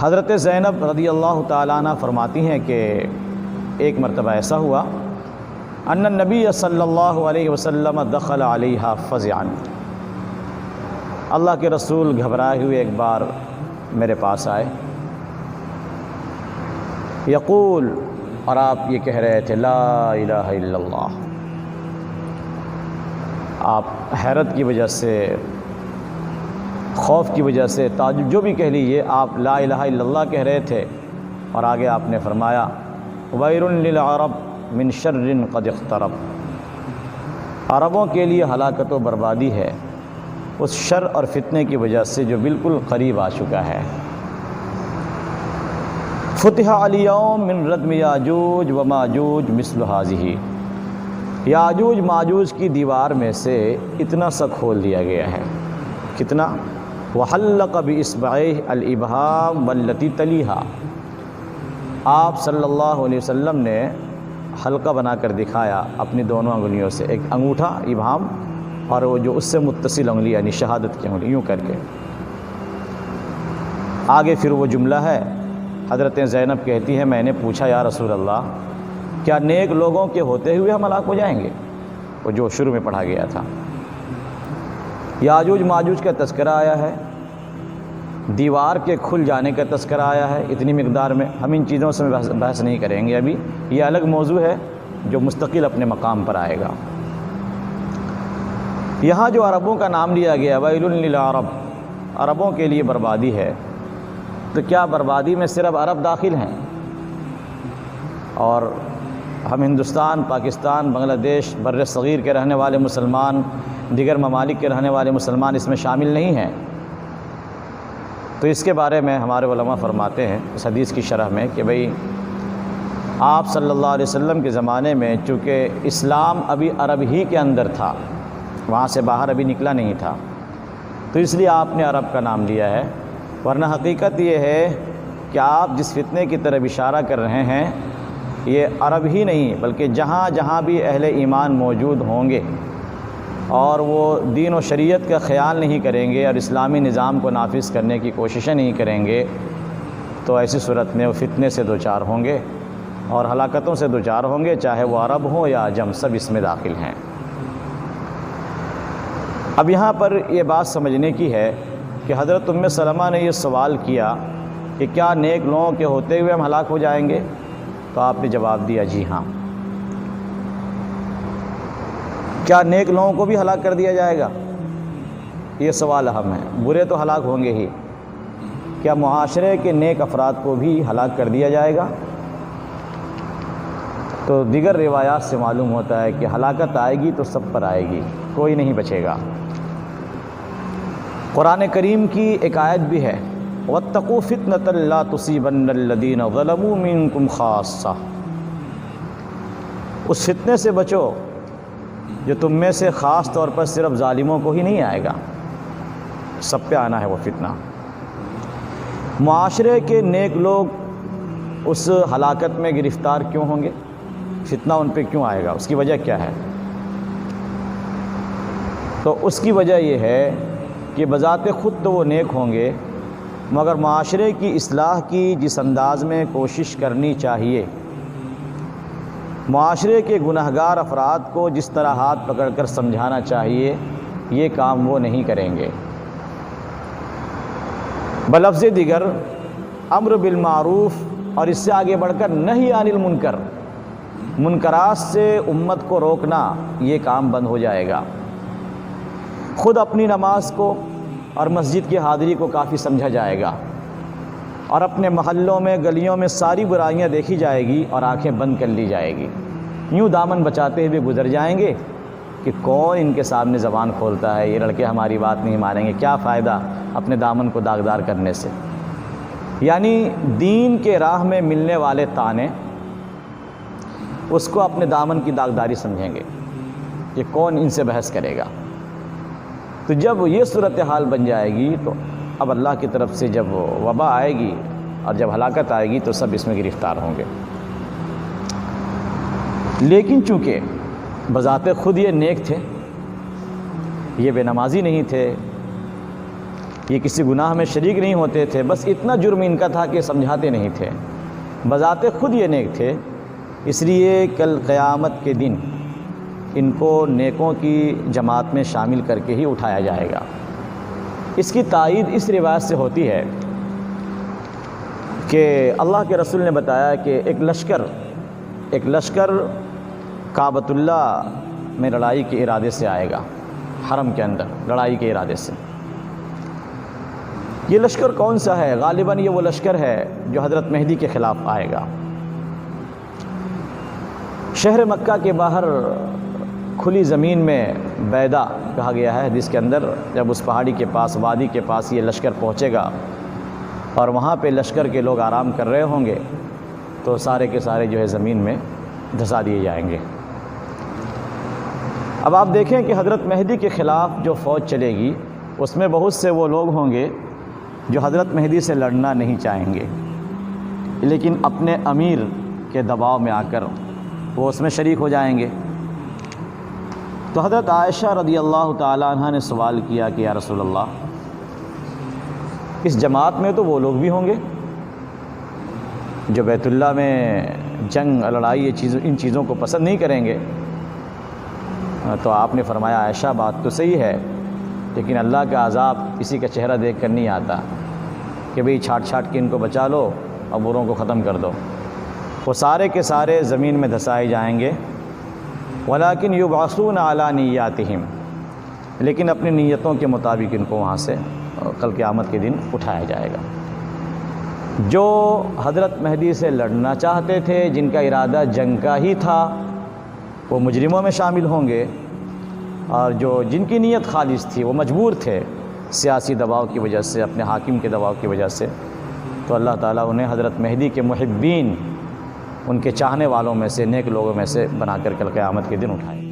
حضرت زینب رضی اللہ تعالیٰ عنہ فرماتی ہیں کہ ایک مرتبہ ایسا ہوا ان النبی صلی اللہ علیہ وسلم دخل علیہا فزعا، اللہ کے رسول گھبرائے ہوئے ایک بار میرے پاس آئے، یقول، اور آپ یہ کہہ رہے تھے لا الہ الا اللہ۔ آپ حیرت کی وجہ سے، خوف کی وجہ سے، تعجب جو بھی کہہ لیجیے، آپ لا الہ الا اللہ کہہ رہے تھے، اور آگے آپ نے فرمایا ویل للعرب من شر قد اقترب، عربوں کے لیے ہلاکت و بربادی ہے اس شر اور فتنے کی وجہ سے جو بالکل قریب آ چکا ہے۔ فتح الیوم من ردم یاجوج و ماجوج مثل هذه، یاجوج ماجوج کی دیوار میں سے اتنا سا کھول دیا گیا ہے، کتنا؟ وحلق باصبعیہ الابہام والتی تلیہا، آپ صلی اللہ علیہ وسلم نے حلقہ بنا کر دکھایا اپنی دونوں انگلیوں سے، ایک انگوٹھا ابہام اور وہ جو اس سے متصل انگلی یعنی شہادت کی انگلی، یوں کر کے۔ آگے پھر وہ جملہ ہے، حضرت زینب کہتی ہے میں نے پوچھا یا رسول اللہ کیا نیک لوگوں کے ہوتے ہوئے ہم ہلاک ہو جائیں گے؟ وہ جو شروع میں پڑھا گیا تھا، یاجوج ماجوج کا تذکرہ آیا ہے، دیوار کے کھل جانے کا تذکرہ آیا ہے اتنی مقدار میں۔ ہم ان چیزوں سے بحث نہیں کریں گے ابھی، یہ الگ موضوع ہے جو مستقل اپنے مقام پر آئے گا۔ یہاں جو عربوں کا نام لیا گیا ویل للعرب، عربوں کے لیے بربادی ہے، تو کیا بربادی میں صرف عرب داخل ہیں؟ اور ہم ہندوستان، پاکستان، بنگلہ دیش، بر صغیر کے رہنے والے مسلمان، دیگر ممالک کے رہنے والے مسلمان اس میں شامل نہیں ہیں؟ تو اس کے بارے میں ہمارے علماء فرماتے ہیں اس حدیث کی شرح میں کہ بھئی آپ صلی اللہ علیہ وسلم کے زمانے میں چونکہ اسلام ابھی عرب ہی کے اندر تھا، وہاں سے باہر ابھی نکلا نہیں تھا، تو اس لیے آپ نے عرب کا نام لیا ہے، ورنہ حقیقت یہ ہے کہ آپ جس فتنے کی طرف اشارہ کر رہے ہیں یہ عرب ہی نہیں بلکہ جہاں جہاں بھی اہل ایمان موجود ہوں گے اور وہ دین و شریعت کا خیال نہیں کریں گے اور اسلامی نظام کو نافذ کرنے کی کوششیں نہیں کریں گے، تو ایسی صورت میں وہ فتنے سے دوچار ہوں گے اور ہلاکتوں سے دوچار ہوں گے، چاہے وہ عرب ہوں یا عجم، سب اس میں داخل ہیں۔ اب یہاں پر یہ بات سمجھنے کی ہے کہ حضرت ام سلمہ نے یہ سوال کیا کہ کیا نیک لوگوں کے ہوتے ہوئے ہم ہلاک ہو جائیں گے؟ تو آپ نے جواب دیا جی ہاں۔ کیا نیک لوگوں کو بھی ہلاک کر دیا جائے گا؟ یہ سوال اہم ہے۔ برے تو ہلاک ہوں گے ہی، کیا معاشرے کے نیک افراد کو بھی ہلاک کر دیا جائے گا؟ تو دیگر روایات سے معلوم ہوتا ہے کہ ہلاکت آئے گی تو سب پر آئے گی، کوئی نہیں بچے گا۔ قرآن کریم کی ایک آیت بھی ہے وَاتَّقُوا فِتْنَةً لَا تُصِيبَنَّ الَّذِينَ ظَلَمُوا مِنكُمْ خَاصَّةً، اس فتنے سے بچو جو تم میں سے خاص طور پر صرف ظالموں کو ہی نہیں آئے گا، سب پہ آنا ہے وہ فتنہ۔ معاشرے کے نیک لوگ اس ہلاکت میں گرفتار کیوں ہوں گے؟ فتنہ ان پہ کیوں آئے گا؟ اس کی وجہ کیا ہے؟ تو اس کی وجہ یہ ہے کہ بذات خود تو وہ نیک ہوں گے، مگر معاشرے کی اصلاح کی جس انداز میں کوشش کرنی چاہیے، معاشرے کے گنہگار افراد کو جس طرح ہاتھ پکڑ کر سمجھانا چاہیے، یہ کام وہ نہیں کریں گے۔ بلفظ دیگر امر بالمعروف اور اس سے آگے بڑھ کر نہی عن المنکر، منکرات سے امت کو روکنا، یہ کام بند ہو جائے گا۔ خود اپنی نماز کو اور مسجد کی حاضری کو کافی سمجھا جائے گا، اور اپنے محلوں میں گلیوں میں ساری برائیاں دیکھی جائے گی اور آنکھیں بند کر لی جائے گی۔ یوں دامن بچاتے ہوئے گزر جائیں گے کہ کون ان کے سامنے زبان کھولتا ہے، یہ لڑکے ہماری بات نہیں مانیں گے، کیا فائدہ اپنے دامن کو داغدار کرنے سے۔ یعنی دین کے راہ میں ملنے والے تانے اس کو اپنے دامن کی داغداری سمجھیں گے، یہ کون ان سے بحث کرے گا۔ تو جب یہ صورتحال بن جائے گی تو اب اللہ کی طرف سے جب وبا آئے گی اور جب ہلاکت آئے گی تو سب اس میں گرفتار ہوں گے۔ لیکن چونکہ بذات خود یہ نیک تھے، یہ بے نمازی نہیں تھے، یہ کسی گناہ میں شریک نہیں ہوتے تھے، بس اتنا جرم ان کا تھا کہ سمجھاتے نہیں تھے، بذات خود یہ نیک تھے، اس لیے کل قیامت کے دن ان کو نیکوں کی جماعت میں شامل کر کے ہی اٹھایا جائے گا۔ اس کی تائید اس روایت سے ہوتی ہے کہ اللہ کے رسول نے بتایا کہ ایک لشکر کعبۃ اللہ میں لڑائی کے ارادے سے آئے گا، حرم کے اندر لڑائی کے ارادے سے۔ یہ لشکر کون سا ہے؟ غالباً یہ وہ لشکر ہے جو حضرت مہدی کے خلاف آئے گا۔ شہر مکہ کے باہر کھلی زمین میں بیدا کہا گیا ہے حدیث کے اندر، جب اس پہاڑی کے پاس، وادی کے پاس یہ لشکر پہنچے گا اور وہاں پہ لشکر کے لوگ آرام کر رہے ہوں گے تو سارے کے سارے جو ہے زمین میں دھسا دیے جائیں گے۔ اب آپ دیکھیں کہ حضرت مہدی کے خلاف جو فوج چلے گی اس میں بہت سے وہ لوگ ہوں گے جو حضرت مہدی سے لڑنا نہیں چاہیں گے، لیکن اپنے امیر کے دباؤ میں آ کر وہ اس میں شریک ہو جائیں گے۔ تو حضرت عائشہ رضی اللہ تعالیٰ عنہ نے سوال کیا کہ یا رسول اللہ، اس جماعت میں تو وہ لوگ بھی ہوں گے جو بیت اللہ میں جنگ، لڑائی، ان چیزوں کو پسند نہیں کریں گے۔ تو آپ نے فرمایا عائشہ بات تو صحیح ہے، لیکن اللہ کا عذاب کسی کا چہرہ دیکھ کر نہیں آتا کہ بھئی چھاٹ کے ان کو بچا لو اور بروں کو ختم کر دو۔ وہ سارے کے سارے زمین میں دھسائے جائیں گے، ولیکن یبعثون علی نیاتہم، لیکن اپنی نیتوں کے مطابق ان کو وہاں سے کل قیامت کے دن اٹھایا جائے گا۔ جو حضرت مہدی سے لڑنا چاہتے تھے، جن کا ارادہ جنگ کا ہی تھا، وہ مجرموں میں شامل ہوں گے، اور جن کی نیت خالص تھی وہ مجبور تھے سیاسی دباؤ کی وجہ سے، اپنے حاکم کے دباؤ کی وجہ سے، تو اللہ تعالیٰ انہیں حضرت مہدی کے محبین، ان کے چاہنے والوں میں سے، نیک لوگوں میں سے بنا کر کل قیامت کے دن اٹھائے۔